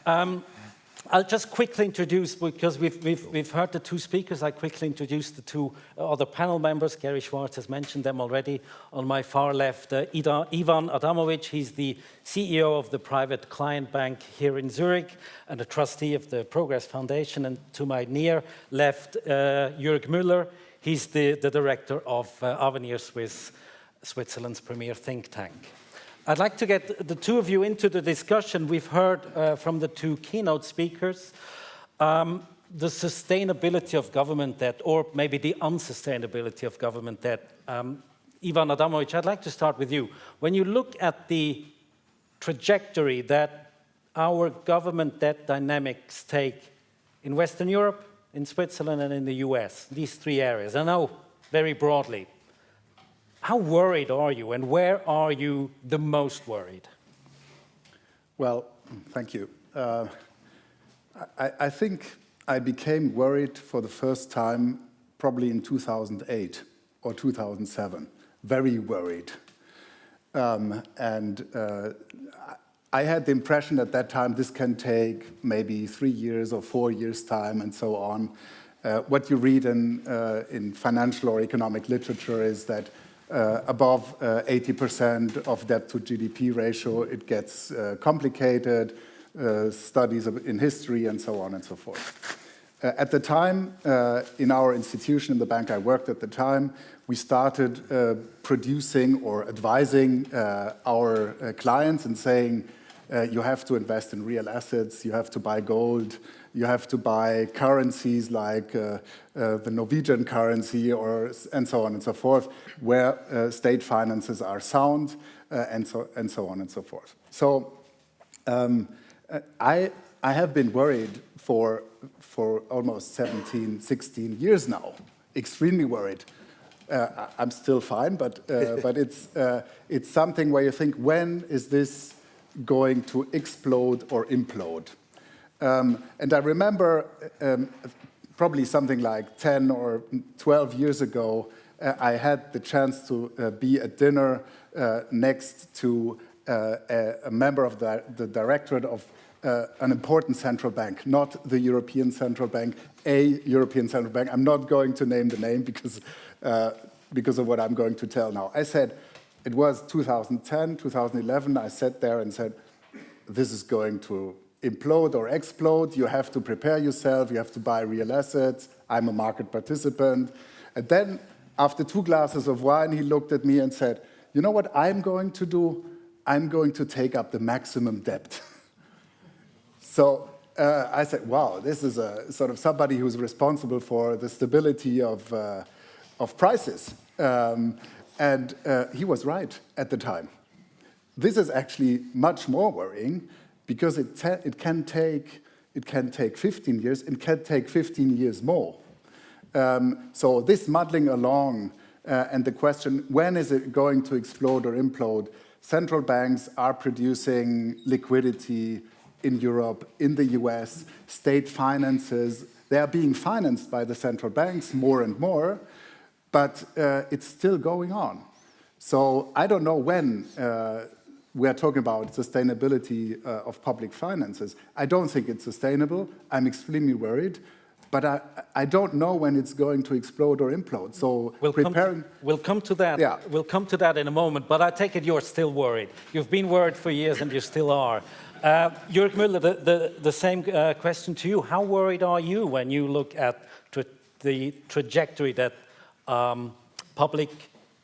I'll just quickly introduce, because we've heard the two speakers, I quickly introduce the two other panel members. Gary Schwartz has mentioned them already. On my far left, Ivan Adamovic, he's the CEO of the private client bank here in Zurich and a trustee of the Progress Foundation. And to my near left, Jürg Müller, he's the director of Avenir Suisse, Switzerland's premier think tank. I'd like to get the two of you into the discussion. We've heard from the two keynote speakers the sustainability of government debt, or maybe the unsustainability of government debt. Ivan Adamovic, I'd like to start with you. When you look at the trajectory that our government debt dynamics take in Western Europe, in Switzerland, and in the US, these three areas, I know very broadly, how worried are you, and where are you the most worried? Well, thank you. I think I became worried for the first time probably in 2008 or 2007. Very worried. I had the impression at that time this can take maybe 3 years or 4 years' time and so on. What you read in financial or economic literature is that above 80% of debt to GDP ratio, it gets complicated, studies in history and so on and so forth. At the time, in our institution, in the bank I worked at the time, we started producing or advising our clients and saying, you have to invest in real assets, you have to buy gold, you have to buy currencies like the Norwegian currency and so on and so forth, where state finances are sound and so on and so forth. So I have been worried for almost 17, 16 years now, extremely worried. I'm still fine, but it's something where you think, when is this going to explode or implode? And I remember probably something like 10 or 12 years ago, I had the chance to be at dinner next to a member of the directorate of an important central bank, not the European Central Bank, a European Central Bank. I'm not going to name the name because of what I'm going to tell now. I said, it was 2010, 2011, I sat there and said, this is going to implode or explode, you have to prepare yourself, you have to buy real assets, I'm a market participant. And then, after 2 glasses of wine, he looked at me and said, you know what I'm going to do? I'm going to take up the maximum debt. So I said, wow, this is a sort of somebody who's responsible for the stability of prices. And he was right at the time. This is actually much more worrying, because it can take 15 years, it can take 15 years more. So this muddling along and the question, when is it going to explode or implode? Central banks are producing liquidity in Europe, in the US, state finances, they are being financed by the central banks more and more, but it's still going on. So I don't know when we're talking about sustainability of public finances. I don't think it's sustainable. I'm extremely worried, but I don't know when it's going to explode or implode. So we'll come to that. Yeah. We'll come to that in a moment, but I take it you're still worried. You've been worried for years and you still are. Jürg Müller, the same question to you. How worried are you when you look at the trajectory that public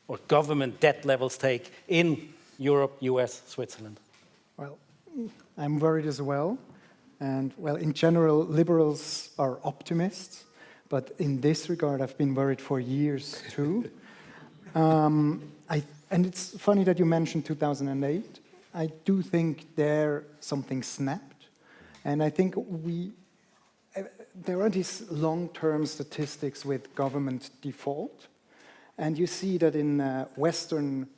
or government debt levels take in Europe, US, Switzerland? Well, I'm worried as well. And well, in general, liberals are optimists. But in this regard, I've been worried for years too. And it's funny that you mentioned 2008. I do think there something snapped. And I think there are these long-term statistics with government default. And you see that in Western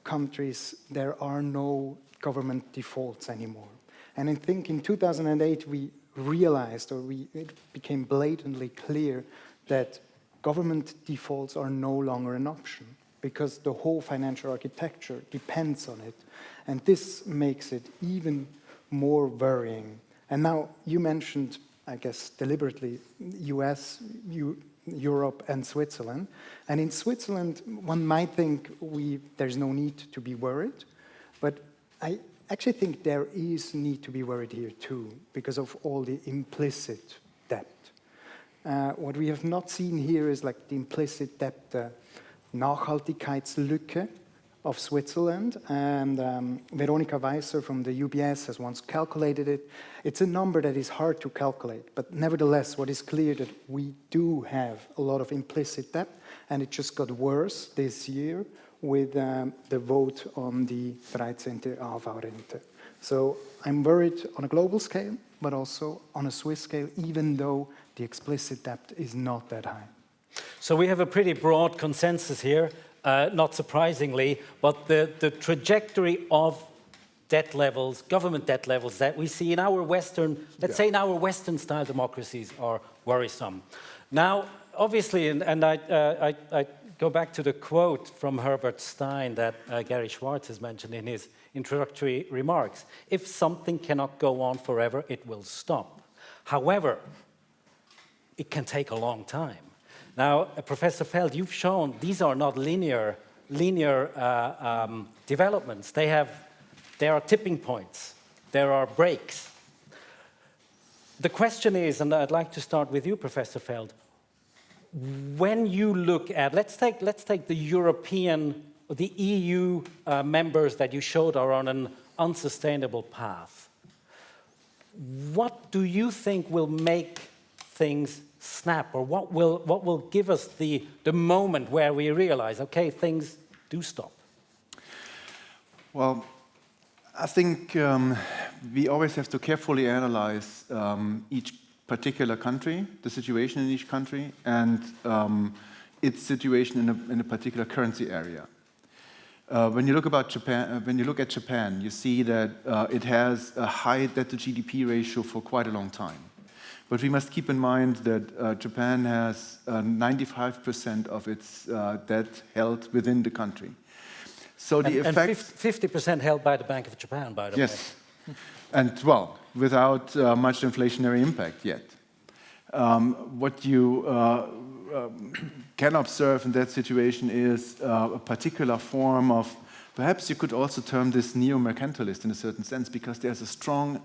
countries, there are no government defaults anymore. And I think in 2008, we realized, or it became blatantly clear that government defaults are no longer an option because the whole financial architecture depends on it. And this makes it even more worrying And now you mentioned, I guess deliberately, US, Europe and Switzerland. And in Switzerland, one might think there's no need to be worried, but I actually think there is need to be worried here too, because of all the implicit debt. What we have not seen here is like the implicit debt, the Nachhaltigkeitslücke of Switzerland, and Veronika Weisser from the UBS has once calculated it. It's a number that is hard to calculate, but nevertheless, what is clear that we do have a lot of implicit debt, and it just got worse this year with the vote on the 13. AV-Rente. So I'm worried on a global scale, but also on a Swiss scale, even though the explicit debt is not that high. So we have a pretty broad consensus here, not surprisingly, but the trajectory of debt levels, government debt levels that we see in our Western, let's say in our Western-style democracies are worrisome. Now, obviously, and I go back to the quote from Herbert Stein that Gary Schwartz has mentioned in his introductory remarks. If something cannot go on forever, it will stop. However, it can take a long time. Now, Professor Feld, you've shown these are not linear developments. There are tipping points. There are breaks. The question is, and I'd like to start with you, Professor Feld, when you look at, let's take the European, the EU members that you showed are on an unsustainable path. What do you think will make things snap, or what will give us the moment where we realize, okay, things do stop? Well, I think we always have to carefully analyze each particular country, the situation in each country, and its situation in a particular currency area. When you look at Japan, you see that it has a high debt to GDP ratio for quite a long time. But we must keep in mind that Japan has 95% of its debt held within the country. So the effects... 50% held by the Bank of Japan, by the way. Yes, and well, without much inflationary impact yet. What you can observe in that situation is a particular form of, perhaps you could also term this neo-mercantilist in a certain sense, because there's a strong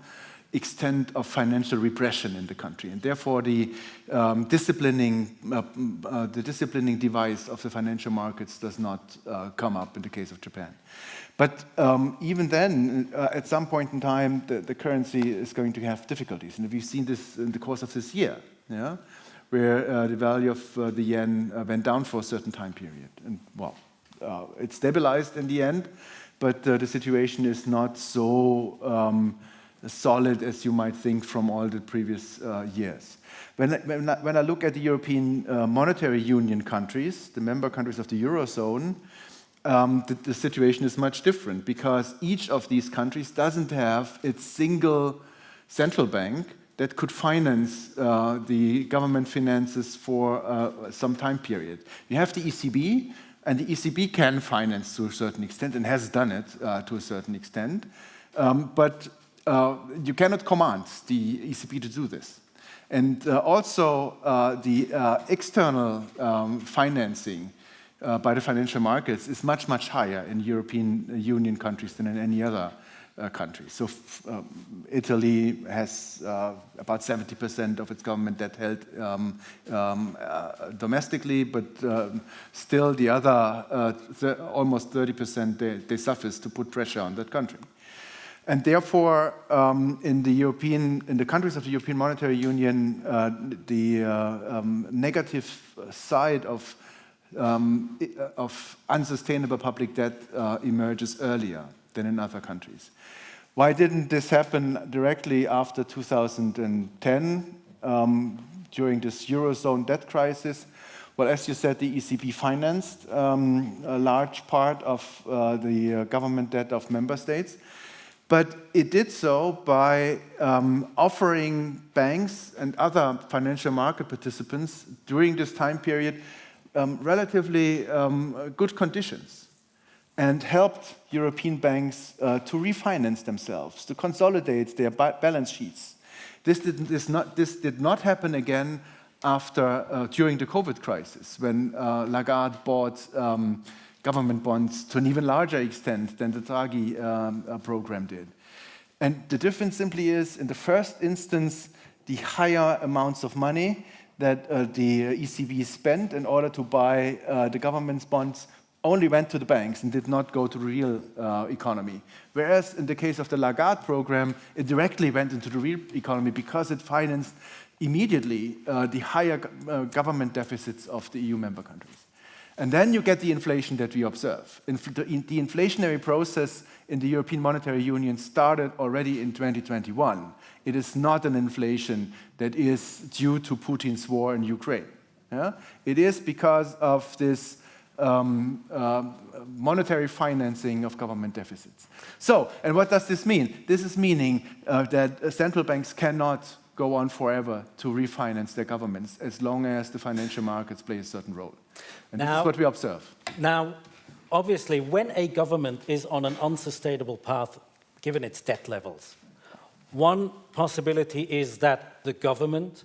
extent of financial repression in the country, and therefore the disciplining device of the financial markets does not come up in the case of Japan. But even then, at some point in time, the currency is going to have difficulties, and we've seen this in the course of this year, yeah, where the value of the yen went down for a certain time period, and well, it stabilized in the end, but the situation is not so solid as you might think from all the previous years. When I look at the European Monetary Union countries, the member countries of the Eurozone, the situation is much different, because each of these countries doesn't have its single central bank that could finance the government finances for some time period. You have the ECB, and the ECB can finance to a certain extent and has done it to a certain extent, but you cannot command the ECB to do this. And also the external financing by the financial markets is much, much higher in European Union countries than in any other country. So Italy has about 70% of its government debt held domestically, but still the other almost 30% they suffice to put pressure on that country. And therefore, in the countries of the European Monetary Union, the negative side of unsustainable public debt emerges earlier than in other countries. Why didn't this happen directly after 2010, during this Eurozone debt crisis? Well, as you said, the ECB financed a large part of the government debt of member states. But it did so by offering banks and other financial market participants during this time period relatively good conditions, and helped European banks to refinance themselves, to consolidate their balance sheets, This did not happen again during the COVID crisis, when Lagarde bought government bonds to an even larger extent than the Draghi program did. And the difference simply is, in the first instance, the higher amounts of money that the ECB spent in order to buy the government's bonds only went to the banks and did not go to the real economy. Whereas in the case of the Lagarde program, it directly went into the real economy because it financed immediately the higher government deficits of the EU member countries. And then you get the inflation that we observe. The inflationary process in the European Monetary Union started already in 2021. It is not an inflation that is due to Putin's war in Ukraine. Yeah? It is because of this monetary financing of government deficits. So, and what does this mean? This is meaning that central banks cannot go on forever to refinance their governments as long as the financial markets play a certain role. And this is what we observe. Now, obviously, when a government is on an unsustainable path, given its debt levels, one possibility is that the government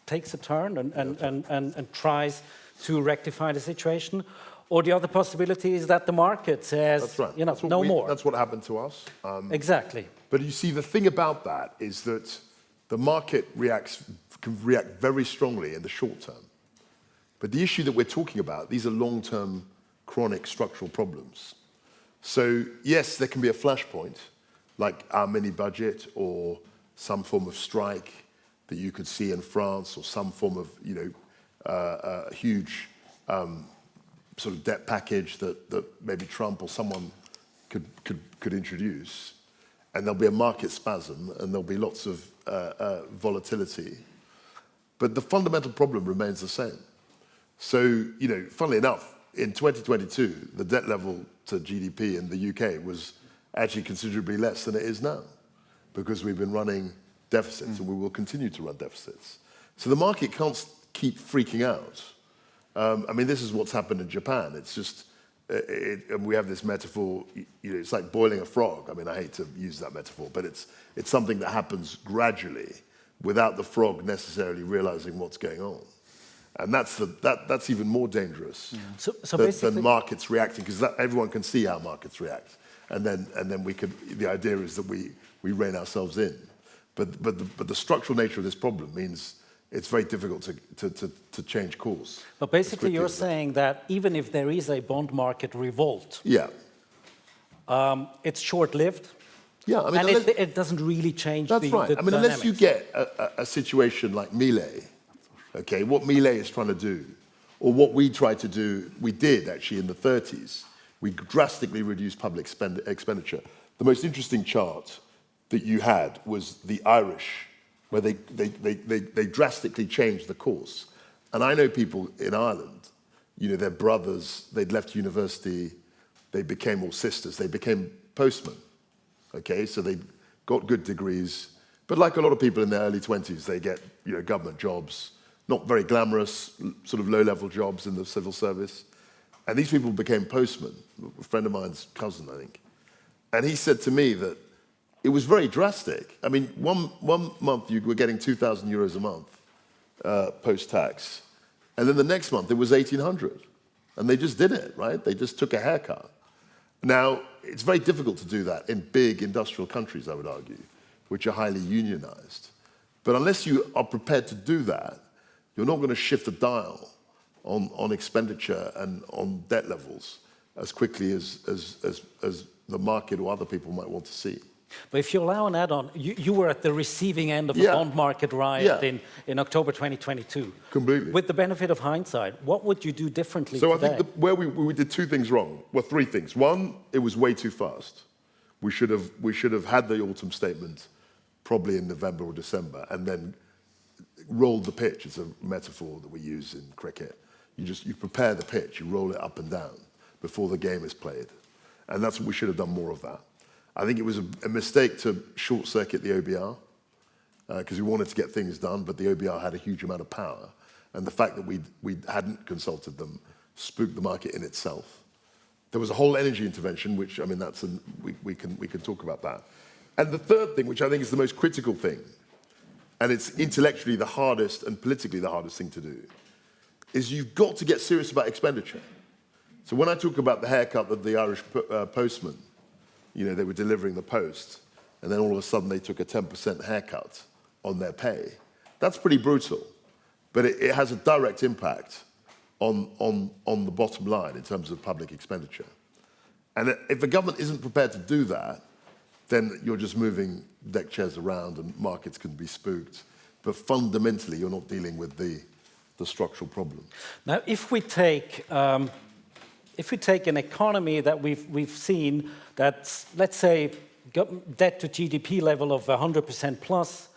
takes a turn and tries to rectify the situation, or the other possibility is that the market says, That's right. you know, no more. That's what happened to us. Exactly. But you see, the thing about that is that the market can react very strongly in the short term. But the issue that we're talking about, these are long-term, chronic structural problems. So yes, there can be a flashpoint, like our mini-budget or some form of strike that you could see in France, or some form of, huge sort of debt package that maybe Trump or someone could introduce. And there'll be a market spasm, and there'll be lots of volatility. But the fundamental problem remains the same. So, funnily enough, in 2022, the debt level to GDP in the UK was actually considerably less than it is now, because we've been running deficits, and we will continue to run deficits. So the market can't keep freaking out. This is what's happened in Japan. It's just, and we have this metaphor, it's like boiling a frog. I hate to use that metaphor, but it's something that happens gradually without the frog necessarily realizing what's going on. And that's even more dangerous than markets reacting, because everyone can see how markets react. And then the idea is that we rein ourselves in. But the structural nature of this problem means it's very difficult to change course. But basically you're saying that even if there is a bond market revolt, it's short-lived, and it doesn't really change the dynamics. Unless you get a situation like Millet, okay, what Millet is trying to do, or what we tried to do, we did actually in the 30s, we drastically reduced public expenditure. The most interesting chart that you had was the Irish, where they drastically changed the course. And I know people in Ireland, their brothers, they'd left university, they became all sisters, they became postmen, okay? So they got good degrees, but like a lot of people in their early 20s, they get government jobs, not very glamorous, sort of low-level jobs in the civil service. And these people became postmen, a friend of mine's cousin, I think. And he said to me that it was very drastic. One month you were getting 2,000 euros a month post-tax. And then the next month it was 1,800. And they just did it, right? They just took a haircut. Now, it's very difficult to do that in big industrial countries, I would argue, which are highly unionized. But unless you are prepared to do that, you're not going to shift the dial on expenditure and on debt levels as quickly as the market or other people might want to see. But if you allow an add-on, you were at the receiving end of the bond market riot in October 2022. Completely. With the benefit of hindsight, what would you do differently today? I think where we did two things wrong. Well, three things. One, it was way too fast. We should have had the autumn statement probably in November or December, and then rolled the pitch. It's a metaphor that we use in cricket. You prepare the pitch, you roll it up and down before the game is played. And that's what we should have done more of that. I think it was a mistake to short-circuit the OBR, because we wanted to get things done, but the OBR had a huge amount of power. And the fact that we hadn't consulted them spooked the market in itself. There was a whole energy intervention, which, we can talk about that. And the third thing, which I think is the most critical thing, and it's intellectually the hardest and politically the hardest thing to do, is you've got to get serious about expenditure. So when I talk about the haircut that the Irish postman, they were delivering the post, and then all of a sudden they took a 10% haircut on their pay, that's pretty brutal. But it has a direct impact on the bottom line in terms of public expenditure. And if the government isn't prepared to do that, then you're just moving deck chairs around and markets can be spooked. But fundamentally, you're not dealing with the structural problem. Now, if we take an economy that we've seen that's, let's say, debt to GDP level of 100% plus,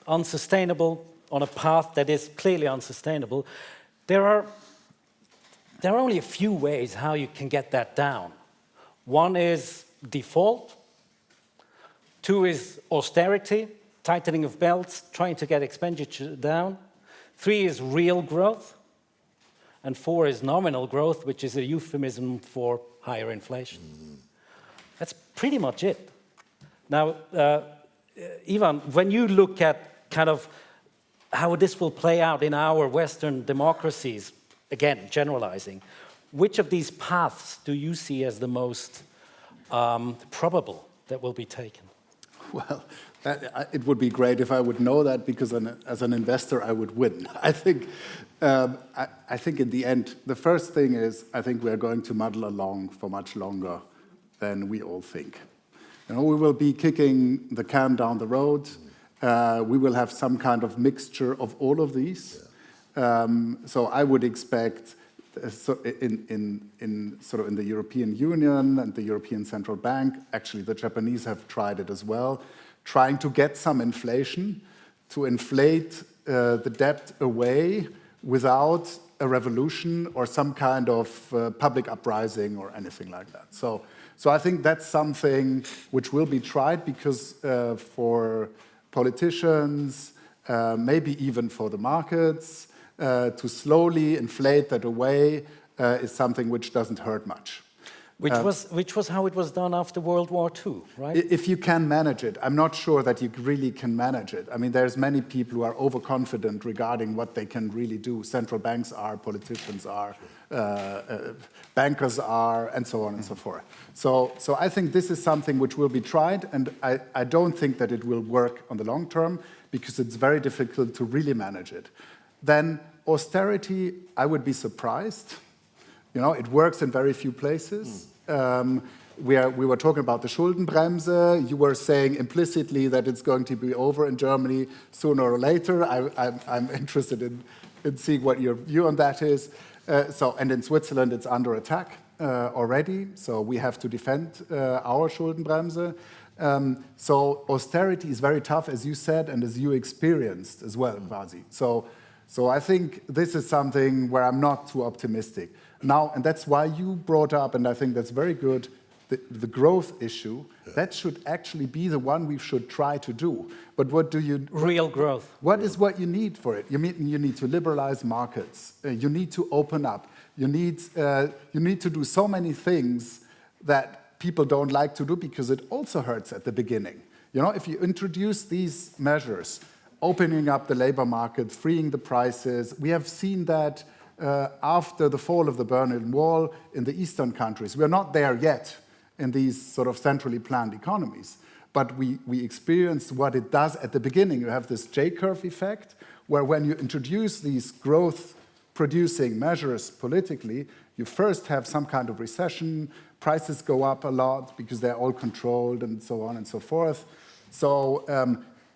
unsustainable, on a path that is clearly unsustainable, there are only a few ways how you can get that down. One is default. Two is austerity, tightening of belts, trying to get expenditure down. 3 is real growth. And 4 is nominal growth, which is a euphemism for higher inflation. That's pretty much it. Now, Ivan, when you look at kind of how this will play out in our Western democracies, again, generalizing, which of these paths do you see as the most probable that will be taken? Well, it would be great if I would know that, because as an investor, I would win. I think in the end, the first thing is, I think we're going to muddle along for much longer than we all think. We will be kicking the can down the road. We will have some kind of mixture of all of these. So I would expect, in the European Union and the European Central Bank, actually the Japanese have tried it as well, trying to get some inflation, to inflate the debt away without a revolution or some kind of public uprising or anything like that. So I think that's something which will be tried, because for politicians, maybe even for the markets, to slowly inflate that away is something which doesn't hurt much. Which was how it was done after World War II, right? If you can manage it. I'm not sure that you really can manage it. I mean, there's many people who are overconfident regarding what they can really do. Central banks are, politicians are, bankers are, and so on and so forth. So I think this is something which will be tried, and I don't think that it will work on the long term, because it's very difficult to really manage it. Then austerity, I would be surprised. It works in very few places. We were talking about the Schuldenbremse. You were saying implicitly that it's going to be over in Germany sooner or later. I'm interested in seeing what your view on that is. And in Switzerland, it's under attack already. So we have to defend our Schuldenbremse. So austerity is very tough, as you said, and as you experienced as well, Kwasi. So I think this is something where I'm not too optimistic. Now, and that's why you brought up, and I think that's very good, the growth issue. Yeah. That should actually be the one we should try to do. But what do you... Real growth. What is what you need for it? You need to liberalize markets. You need to open up. You need to do so many things that people don't like to do, because it also hurts at the beginning. If you introduce these measures, opening up the labor market, freeing the prices, we have seen that after the fall of the Berlin Wall in the eastern countries. We're not there yet in these sort of centrally planned economies, but we experienced what it does at the beginning. You have this J-curve effect, where when you introduce these growth-producing measures politically, you first have some kind of recession, prices go up a lot because they're all controlled, and so on and so forth. So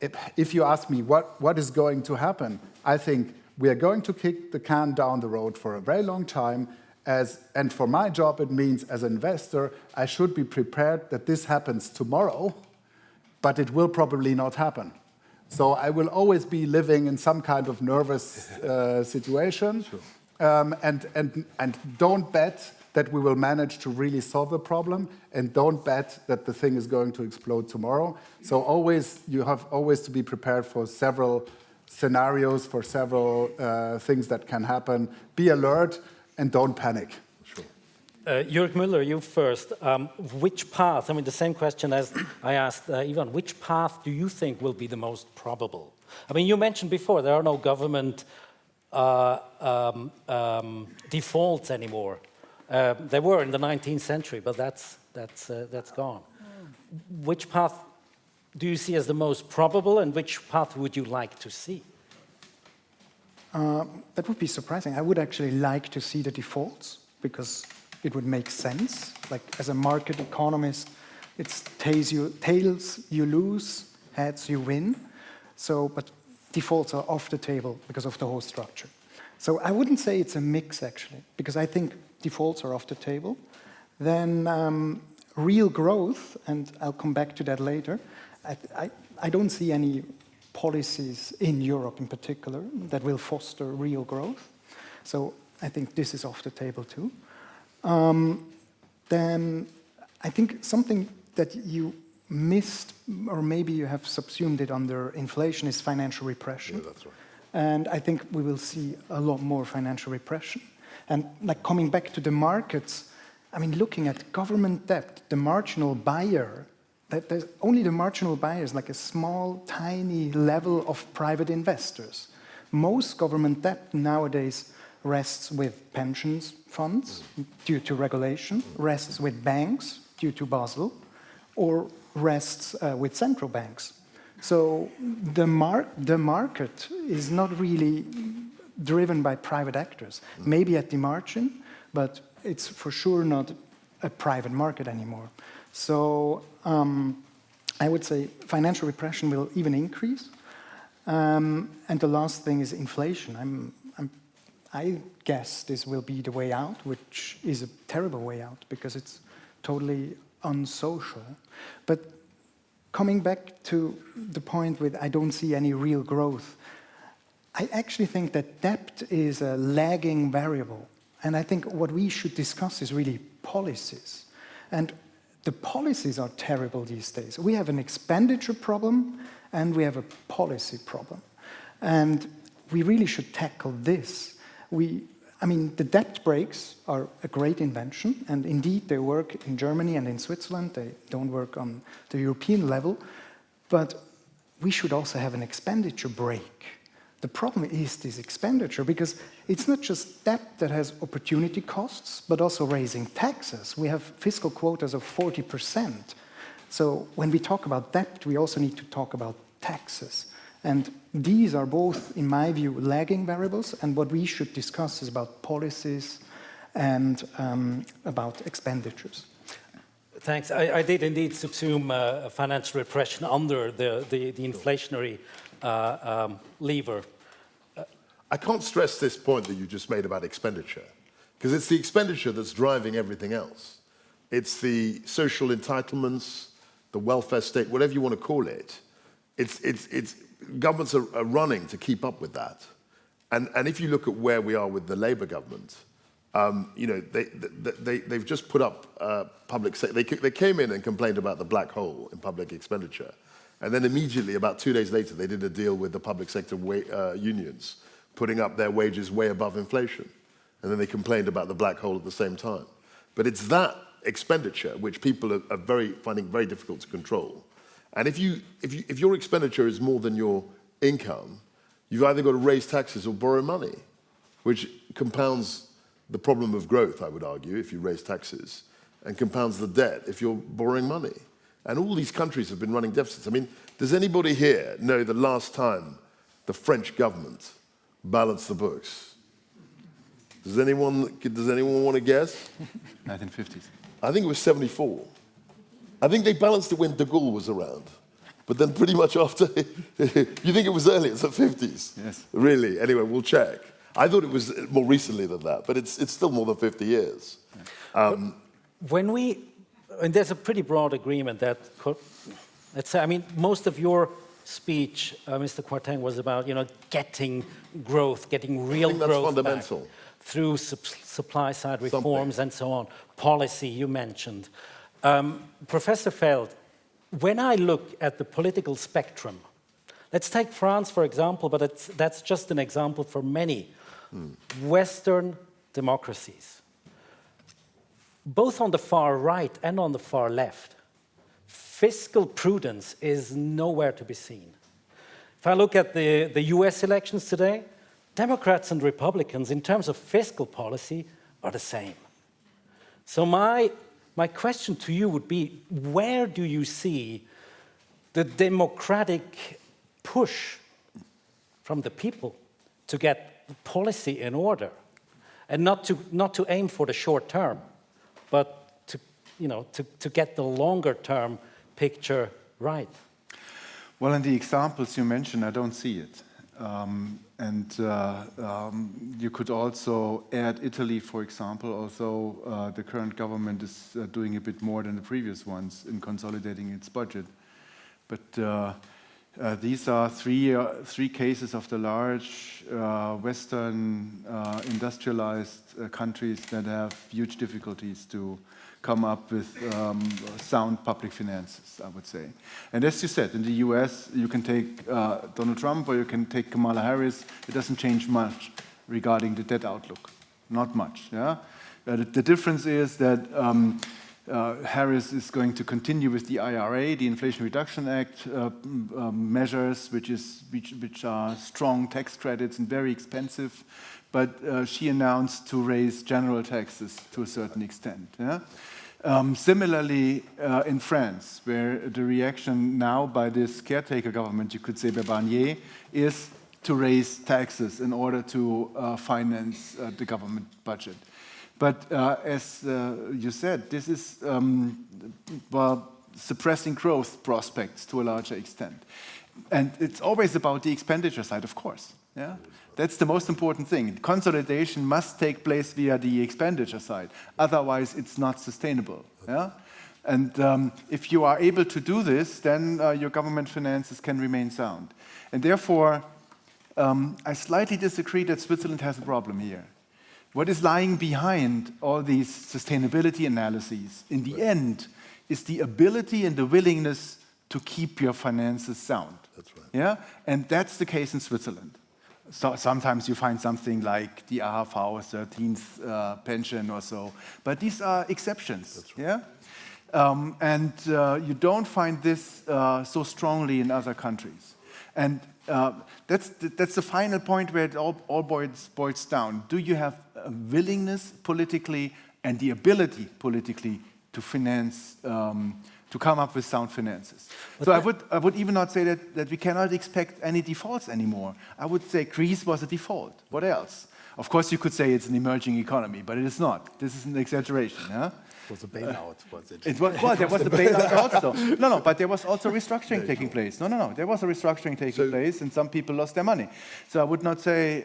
if you ask me what is going to happen, I think we are going to kick the can down the road for a very long time. And for my job, it means as an investor, I should be prepared that this happens tomorrow, but it will probably not happen. So I will always be living in some kind of nervous situation. Sure. And don't bet that we will manage to really solve the problem, and don't bet that the thing is going to explode tomorrow. So you have always to be prepared for several scenarios, for several things that can happen. Be alert and don't panic. Sure. Jürg Müller, you first. Which path, I mean, the same question as I asked Ivan, which path do you think will be the most probable? I mean, you mentioned before there are no government defaults anymore. There were in the 19th century, but that's gone. Which path do you see as the most probable, and which path would you like to see? That would be surprising. I would actually like to see the defaults, because it would make sense. Like, as a market economist, it's tails you lose, heads you win. So, but defaults are off the table because of the whole structure. So I wouldn't say it's a mix, actually, because I think defaults are off the table. Then real growth, and I'll come back to that later, I don't see any policies in Europe in particular that will foster real growth. So I think this is off the table too. Then I think something that you missed, or maybe you have subsumed it under inflation, is financial repression. Yeah, that's right. And I think we will see a lot more financial repression. And like, coming back to the markets, I mean, looking at government debt, the marginal buyer, there's only the marginal buyer is like a small, tiny level of private investors. Most government debt nowadays rests with pensions funds due to regulation, rests with banks due to Basel, or rests with central banks. So the market is not really driven by private actors. Maybe at the margin, but it's for sure not a private market anymore. So I would say financial repression will even increase. And the last thing is inflation. I guess this will be the way out, which is a terrible way out because it's totally unsocial. But coming back to the point with I don't see any real growth, I actually think that debt is a lagging variable. And I think what we should discuss is really policies. And the policies are terrible these days. We have an expenditure problem and we have a policy problem. And we really should tackle this. I mean, the debt breaks are a great invention, and indeed they work in Germany and in Switzerland. They don't work on the European level. But we should also have an expenditure break. The problem is this expenditure, because it's not just debt that has opportunity costs, but also raising taxes. We have fiscal quotas of 40%. So when we talk about debt, we also need to talk about taxes. And these are both, in my view, lagging variables. And what we should discuss is about policies and about expenditures. Thanks. I did indeed subsume financial repression under the inflationary lever. I can't stress this point that you just made about expenditure, because it's the expenditure that's driving everything else. It's the social entitlements, the welfare state, whatever you want to call it. It's governments are running to keep up with that. And if you look at where we are with the Labour government, you know, they've just put up public sector. They came in and complained about the black hole in public expenditure. And then immediately, about 2 days later, they did a deal with the public sector unions, putting up their wages way above inflation. And then they complained about the black hole at the same time. But it's that expenditure which people are finding very difficult to control. And if your expenditure is more than your income, you've either got to raise taxes or borrow money, which compounds the problem of growth, I would argue, if you raise taxes, and compounds the debt if you're borrowing money. And all these countries have been running deficits. I mean, does anybody here know the last time the French government balanced the books? Does anyone want to guess? 1950s. I think it was 74. I think they balanced it when de Gaulle was around. But then pretty much after, you think it was earlier, it's the 50s? Yes. Really? Anyway, we'll check. I thought it was more recently than that, but it's still more than 50 years. And there's a pretty broad agreement that, let's say, I mean, most of your speech, Mr. Kwarteng, was about, getting growth, getting real growth that's fundamental. back through supply-side reforms and so on. Policy, you mentioned. Professor Feld, when I look at the political spectrum, let's take France, for example, but that's just an example for many Western democracies. both on the far right and on the far left, fiscal prudence is nowhere to be seen. If I look at the US elections today, Democrats and Republicans, in terms of fiscal policy, are the same. So my question to you would be, where do you see the democratic push from the people to get policy in order, and not to aim for the short term, but to get the longer term picture right? Well, in the examples you mentioned, I don't see it. You could also add Italy, for example, although the current government is doing a bit more than the previous ones in consolidating its budget. But these are three cases of the large Western industrialized countries that have huge difficulties to come up with sound public finances, I would say. And as you said, in the US, you can take Donald Trump or you can take Kamala Harris. It doesn't change much regarding the debt outlook. Not much. Yeah? The difference is that Harris is going to continue with the IRA, the Inflation Reduction Act measures, which are strong tax credits and very expensive. But she announced to raise general taxes to a certain extent. Yeah? Similarly, in France, where the reaction now by this caretaker government, you could say by Barnier, is to raise taxes in order to finance the government budget. But as you said, this is, suppressing growth prospects to a larger extent. And it's always about the expenditure side, of course. Yeah? That's the most important thing. Consolidation must take place via the expenditure side. Otherwise, it's not sustainable. Yeah? And if you are able to do this, then your government finances can remain sound. And therefore, I slightly disagree that Switzerland has a problem here. What is lying behind all these sustainability analyses, in the end, is the ability and the willingness to keep your finances sound. That's right. Yeah? And that's the case in Switzerland. So sometimes you find something like the AHV 13th pension or so, but these are exceptions. That's right. Yeah? You don't find this so strongly in other countries. And that's the final point where it all boils down. Do you have a willingness politically and the ability politically to finance, to come up with sound finances? So I would even not say that we cannot expect any defaults anymore. I would say Greece was a default. What else? Of course, you could say it's an emerging economy, but it is not. This is an exaggeration. Yeah? It was a bailout, was it? There was a bailout also. No, but there was also restructuring taking place. No. There was a restructuring taking place, and some people lost their money. So I would not say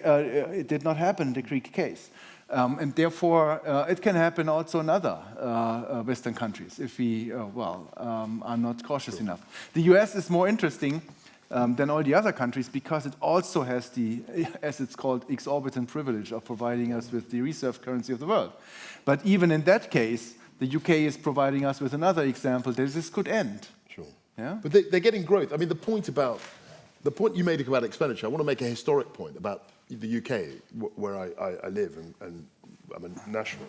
it did not happen in the Greek case. And therefore, it can happen also in other Western countries if we, are not cautious enough. The US is more interesting than all the other countries because it also has the, as it's called, exorbitant privilege of providing us with the reserve currency of the world. But even in that case, the UK is providing us with another example that this could end. Sure. Yeah? But they're getting growth. I mean, the point you made about expenditure, I want to make a historic point about the UK, where I live, and I'm a national.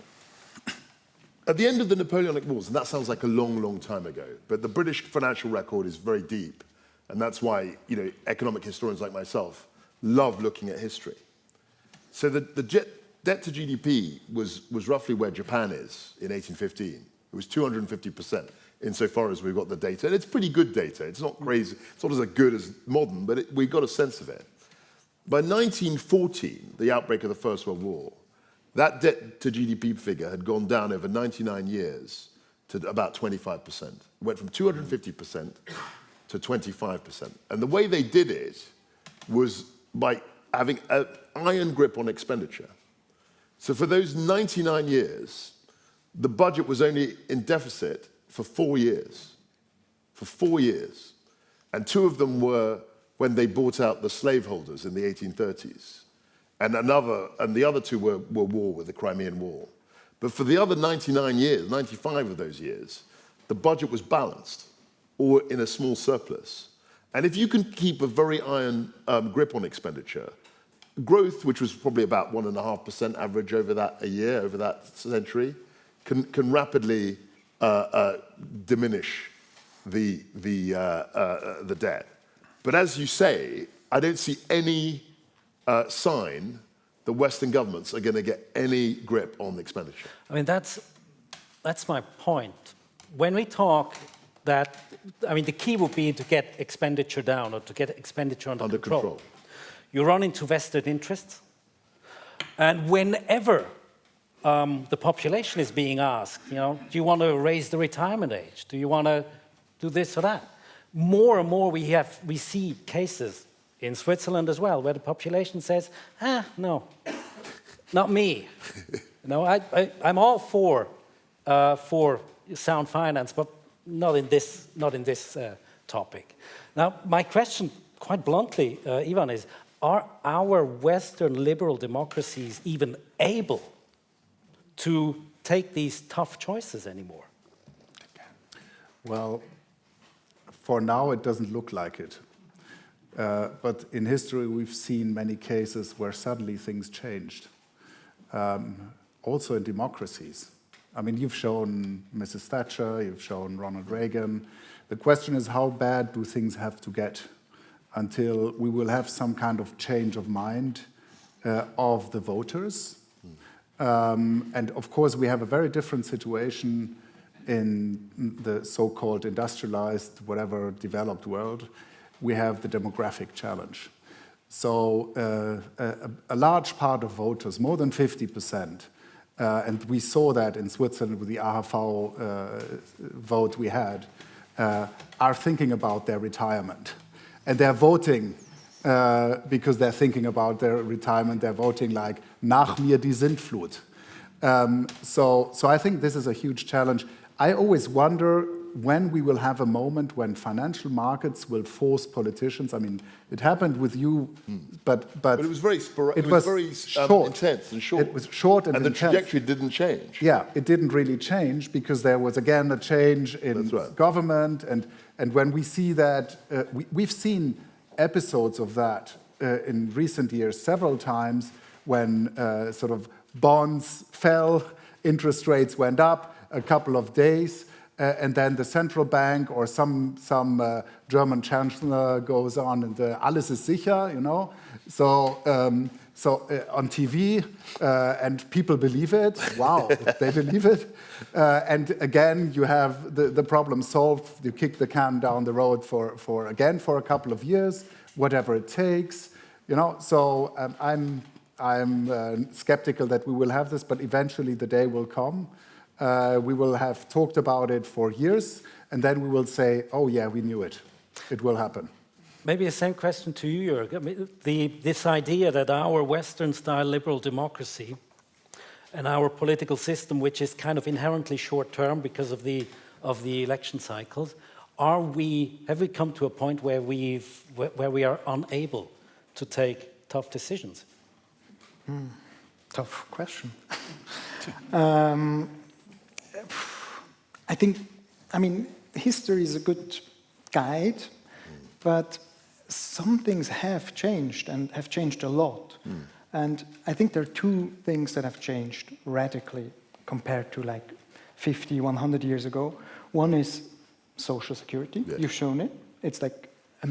At the end of the Napoleonic Wars, and that sounds like a long, long time ago, but the British financial record is very deep, and that's why economic historians like myself love looking at history. So the debt to GDP was roughly where Japan is in 1815. It was 250%, insofar as we've got the data. And it's pretty good data. It's not crazy. It's not as good as modern, but we've got a sense of it. By 1914, the outbreak of the First World War, that debt to GDP figure had gone down over 99 years to about 25%. It went from 250% to 25%. And the way they did it was by having an iron grip on expenditure. So for those 99 years, the budget was only in deficit for 4 years. For 4 years. And 2 of them were when they bought out the slaveholders in the 1830s. And the other 2 were war with the Crimean War. But for the other 99 years, 95 of those years, the budget was balanced or in a small surplus. And if you can keep a very iron grip on expenditure, growth, which was probably about 1.5% average over that century, can rapidly diminish the debt. But as you say, I don't see any sign that Western governments are going to get any grip on the expenditure. I mean, that's my point. When we talk that, I mean, the key would be to get expenditure down or to get expenditure under control. You run into vested interests. And whenever the population is being asked, do you want to raise the retirement age? Do you want to do this or that? More and more we see cases in Switzerland as well, where the population says, no, not me. I'm all for sound finance, but not in this topic. Now, my question, quite bluntly, Ivan, is: are our Western liberal democracies even able to take these tough choices anymore? Well, for now, it doesn't look like it. But in history, we've seen many cases where suddenly things changed. Also in democracies. I mean, you've shown Mrs. Thatcher, you've shown Ronald Reagan. The question is, how bad do things have to get until we will have some kind of change of mind of the voters? And of course, we have a very different situation in the so-called industrialized, whatever, developed world. We have the demographic challenge. So a large part of voters, more than 50%, and we saw that in Switzerland with the AHV vote we had, are thinking about their retirement. And they're voting because they're thinking about their retirement. They're voting like, nach mir die Sintflut. So I think this is a huge challenge. I always wonder when we will have a moment when financial markets will force politicians. I mean, it happened with you, but it was very short. intense and short. It was short and the intense. trajectory didn't change. Yeah, it didn't really change because there was again a change in government, and when we see that, we've seen episodes of that in recent years several times when sort of bonds fell, interest rates went up a couple of days. And then the central bank or some German chancellor goes on and alles ist sicher, So on TV, and people believe it. Wow, they believe it. And again, you have the problem solved. You kick the can down the road for a couple of years, whatever it takes. So I'm skeptical that we will have this, but eventually the day will come. We will have talked about it for years, and then we will say, oh yeah, we knew it. It will happen. Maybe the same question to you, Jürg. I mean, this idea that our Western-style liberal democracy and our political system, which is kind of inherently short-term because of the election cycles, have we come to a point where we are unable to take tough decisions? Tough question. I mean, history is a good guide, but some things have changed and have changed a lot. And I think there are two things that have changed radically compared to like 50, 100 years ago. One is social security. Yes. You've shown it. It's like a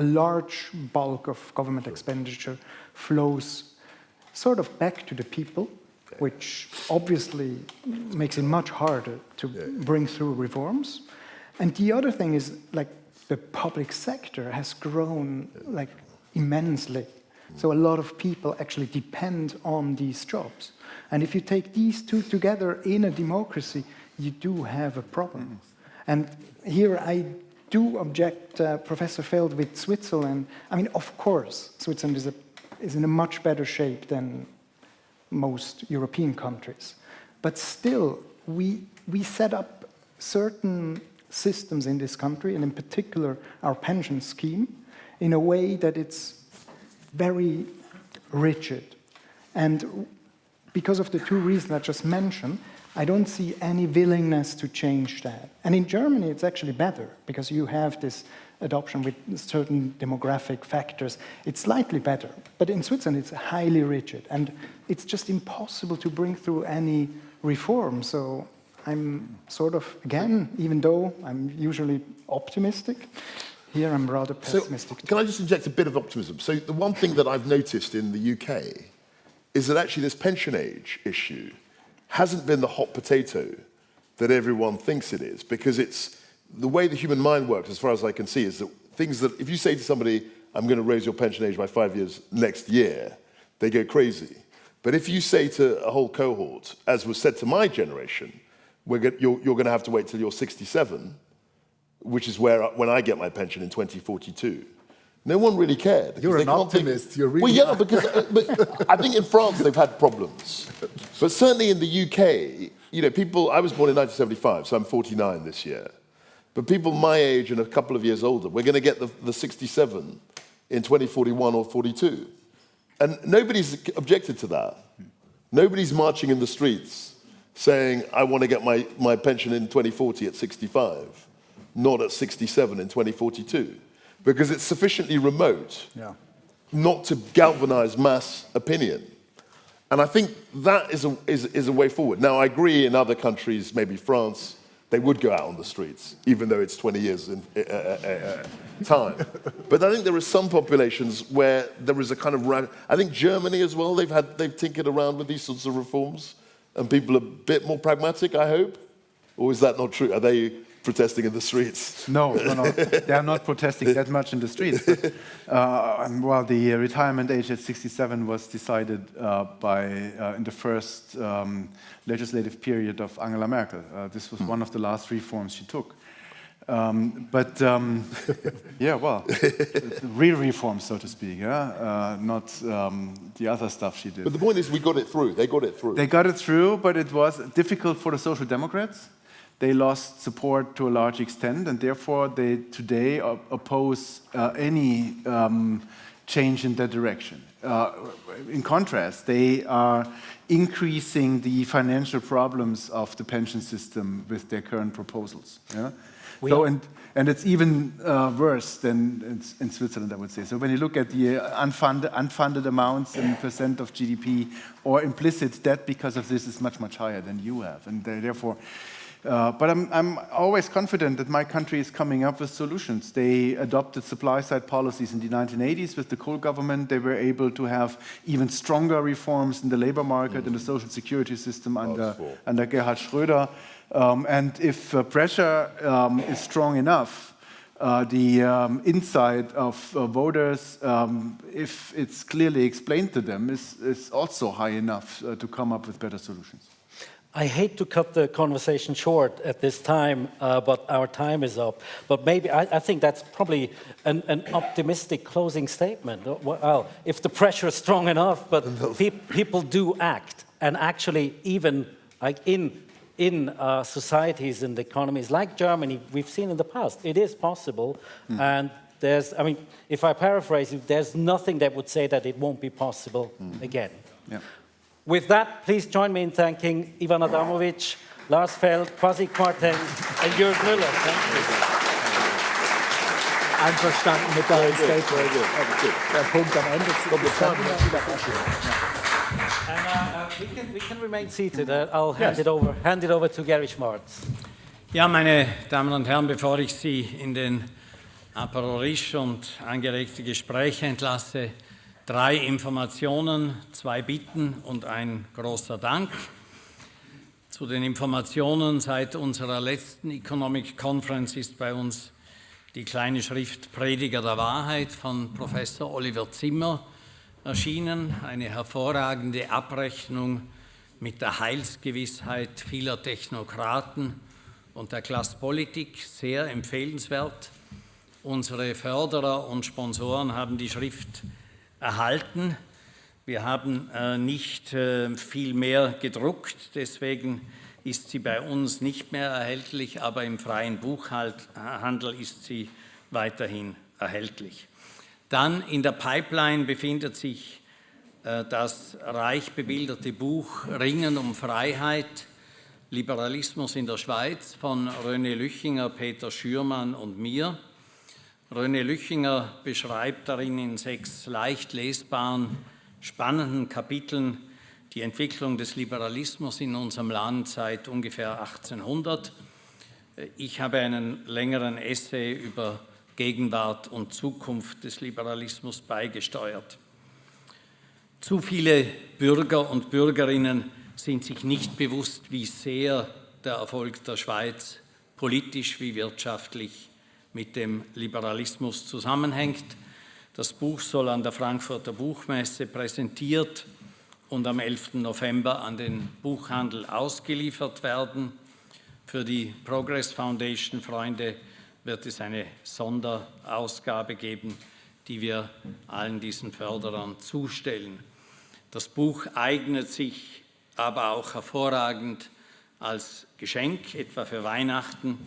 large bulk of government expenditure flows sort of back to the people, which obviously makes it much harder to bring through reforms. And the other thing is, like, the public sector has grown, like, immensely. So a lot of people actually depend on these jobs. And if you take these two together in a democracy, you do have a problem. And here I do object, Professor Feld, with Switzerland. I mean, of course, Switzerland is in a much better shape than most European countries. But still, we set up certain systems in this country, and in particular our pension scheme, in a way that it's very rigid. And because of the two reasons I just mentioned, I don't see any willingness to change that. And in Germany, it's actually better, because you have this adoption with certain demographic factors. It's slightly better, but in Switzerland, it's highly rigid, and it's just impossible to bring through any reform. So I'm sort of, again, even though I'm usually optimistic, here I'm rather pessimistic. So, can I just inject a bit of optimism? So the one thing that I've noticed in the UK is that actually this pension age issue hasn't been the hot potato that everyone thinks it is, because it's the way the human mind works, as far as I can see, is that things that if you say to somebody, I'm going to raise your pension age by 5 years next year, they go crazy. But if you say to a whole cohort, as was said to my generation, you're going to have to wait till you're 67, which is when I get my pension in 2042. No one really cared. You're an optimist. You're really... Well, yeah, because but I think in France they've had problems. But certainly in the UK, you know, people... I was born in 1975, so I'm 49 this year. But people my age and a couple of years older, we're going to get the 67 in 2041 or 42. And nobody's objected to that. Nobody's marching in the streets saying, I want to get my pension in 2040 at 65, not at 67 in 2042. Because it's sufficiently remote not to galvanize mass opinion. And I think that is a way forward. Now, I agree in other countries, maybe France, they would go out on the streets, even though it's 20 years in time. But I think there are some populations where there is a kind of... I think Germany as well, they've tinkered around with these sorts of reforms, and people are a bit more pragmatic, I hope. Or is that not true? Are they protesting in the streets? No, they are not protesting that much in the streets. But, well, the retirement age at 67 was decided in the first legislative period of Angela Merkel. This was one of the last reforms she took. Yeah, well, real reforms, so to speak, not the other stuff she did. But the point is, we got it through. They got it through. They got it through, but it was difficult for the Social Democrats. They lost support to a large extent, and therefore they today oppose any change in that direction. In contrast, they are increasing the financial problems of the pension system with their current proposals. Yeah? So, and it's even worse than in Switzerland, I would say. So when you look at the unfunded amounts in percent of GDP or implicit debt because of this is much, much higher than you have. And therefore, but I'm always confident that my country is coming up with solutions. They adopted supply-side policies in the 1980s with the Kohl government. They were able to have even stronger reforms in the labor market and the social security system under Gerhard Schröder. And if pressure is strong enough, the insight of voters, if it's clearly explained to them, is also high enough to come up with better solutions. I hate to cut the conversation short at this time, but our time is up. But maybe I think that's probably an optimistic closing statement. Well, if the pressure is strong enough, but people do act, and actually even like in societies and economies like Germany, we've seen in the past, it is possible. And there's, I mean, if I paraphrase it, there's nothing that would say that it won't be possible again. Yeah. With that, please join me in thanking Ivan Adamovic, Lars Feld, Kwasi Kwarteng, and Jürg Müller. Thank you. Einverstanden mit deinem Statement. Der Punkt am Ende. And we can remain seated. I'll hand it over to Gary Schwartz. Ja, meine Damen und Herren, bevor ich Sie in den Aperol-Riche und angeregte Gespräche entlasse, 3 Informationen, 2 Bitten und ein großer Dank. Zu den Informationen: Seit unserer letzten Economic Conference ist bei uns die kleine Schrift Prediger der Wahrheit von Professor Oliver Zimmer erschienen. Eine hervorragende Abrechnung mit der Heilsgewissheit vieler Technokraten und der Klasspolitik, sehr empfehlenswert. Unsere Förderer und Sponsoren haben die Schrift erhalten. Wir haben nicht viel mehr gedruckt, deswegen ist sie bei uns nicht mehr erhältlich, aber im freien Buchhandel ist sie weiterhin erhältlich. Dann in der Pipeline befindet sich das reich bebilderte Buch Ringen um Freiheit, Liberalismus in der Schweiz von René Lüchinger, Peter Schürmann und mir. René Lüchinger beschreibt darin in 6 leicht lesbaren, spannenden Kapiteln die Entwicklung des Liberalismus in unserem Land seit ungefähr 1800. Ich habe einen längeren Essay über Gegenwart und Zukunft des Liberalismus beigesteuert. Zu viele Bürger und Bürgerinnen sind sich nicht bewusst, wie sehr der Erfolg der Schweiz politisch wie wirtschaftlich mit dem Liberalismus zusammenhängt. Das Buch soll an der Frankfurter Buchmesse präsentiert und am 11. November an den Buchhandel ausgeliefert werden. Für die Progress Foundation Freunde wird es eine Sonderausgabe geben, die wir allen diesen Förderern zustellen. Das Buch eignet sich aber auch hervorragend als Geschenk, etwa für Weihnachten.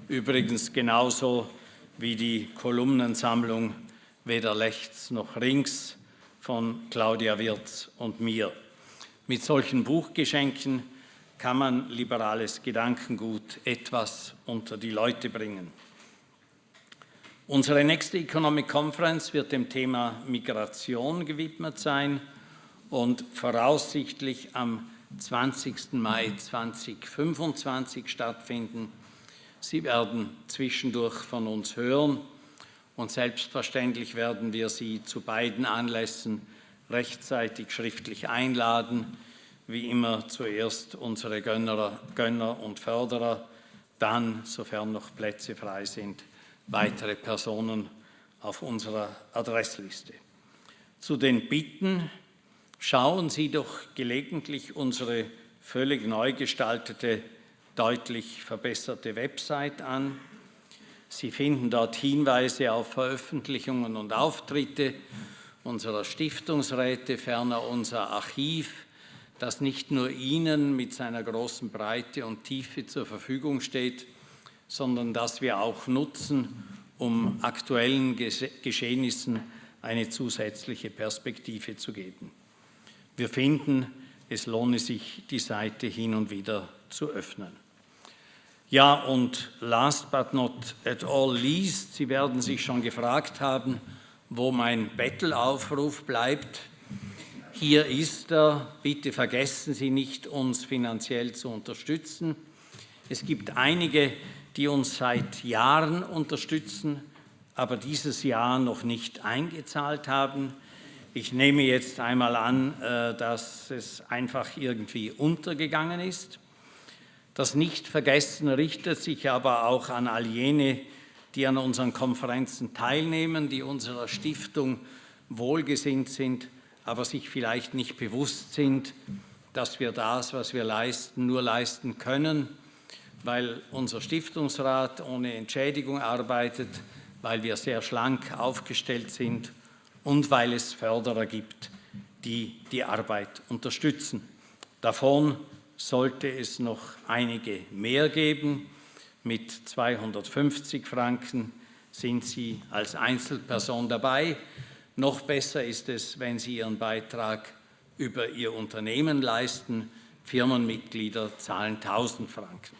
Übrigens genauso wie die Kolumnensammlung Weder rechts noch links von Claudia Wirz und mir. Mit solchen Buchgeschenken kann man liberales Gedankengut etwas unter die Leute bringen. Unsere nächste Economic Conference wird dem Thema Migration gewidmet sein und voraussichtlich am 20. Mai 2025 stattfinden. Sie werden zwischendurch von uns hören und selbstverständlich werden wir Sie zu beiden Anlässen rechtzeitig schriftlich einladen. Wie immer zuerst unsere Gönner und Förderer, dann, sofern noch Plätze frei sind, weitere Personen auf unserer Adressliste. Zu den Bitten: Schauen Sie doch gelegentlich unsere völlig neu gestaltete, deutlich verbesserte Website an. Sie finden dort Hinweise auf Veröffentlichungen und Auftritte unserer Stiftungsräte, ferner unser Archiv, das nicht nur Ihnen mit seiner großen Breite und Tiefe zur Verfügung steht, sondern das wir auch nutzen, um aktuellen Geschehnissen eine zusätzliche Perspektive zu geben. Wir finden, es lohne sich, die Seite hin und wieder zu öffnen. Ja, und last but not at all least, Sie werden sich schon gefragt haben, wo mein Bettelaufruf bleibt. Hier ist er. Bitte vergessen Sie nicht, uns finanziell zu unterstützen. Es gibt einige, die uns seit Jahren unterstützen, aber dieses Jahr noch nicht eingezahlt haben. Ich nehme jetzt einmal an, dass es einfach irgendwie untergegangen ist. Das Nichtvergessen richtet sich aber auch an all jene, die an unseren Konferenzen teilnehmen, die unserer Stiftung wohlgesinnt sind, aber sich vielleicht nicht bewusst sind, dass wir das, was wir leisten, nur leisten können, weil unser Stiftungsrat ohne Entschädigung arbeitet, weil wir sehr schlank aufgestellt sind und weil es Förderer gibt, die die Arbeit unterstützen. Davon sollte es noch einige mehr geben. Mit 250 Franken sind Sie als Einzelperson dabei. Noch besser ist es, wenn Sie Ihren Beitrag über Ihr Unternehmen leisten. Firmenmitglieder zahlen 1000 Franken.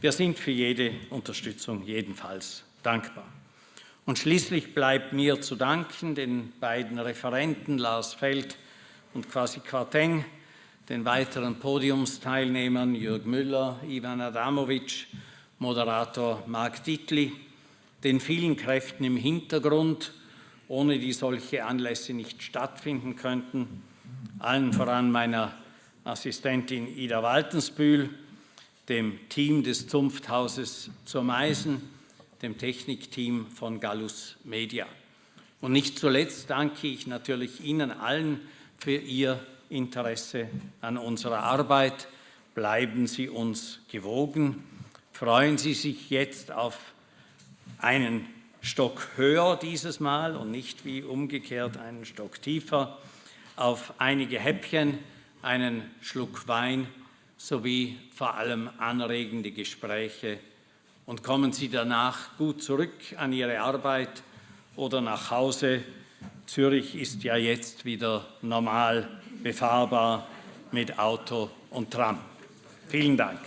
Wir sind für jede Unterstützung jedenfalls dankbar. Und schließlich bleibt mir zu danken den beiden Referenten Lars Feld und Kwasi Kwarteng, den weiteren Podiumsteilnehmern Jürg Müller, Ivan Adamovic, Moderator Mark Dittli, den vielen Kräften im Hintergrund, ohne die solche Anlässe nicht stattfinden könnten, allen voran meiner Assistentin Ida Waltensbühl, dem Team des Zunfthauses zur Meisen, dem Technikteam von Gallus Media. Und nicht zuletzt danke ich natürlich Ihnen allen für Ihr Interesse an unserer Arbeit. Bleiben Sie uns gewogen. Freuen Sie sich jetzt auf einen Stock höher dieses Mal und nicht wie umgekehrt einen Stock tiefer, auf einige Häppchen, einen Schluck Wein sowie vor allem anregende Gespräche und kommen Sie danach gut zurück an Ihre Arbeit oder nach Hause. Zürich ist ja jetzt wieder normal befahrbar mit Auto und Tram. Vielen Dank.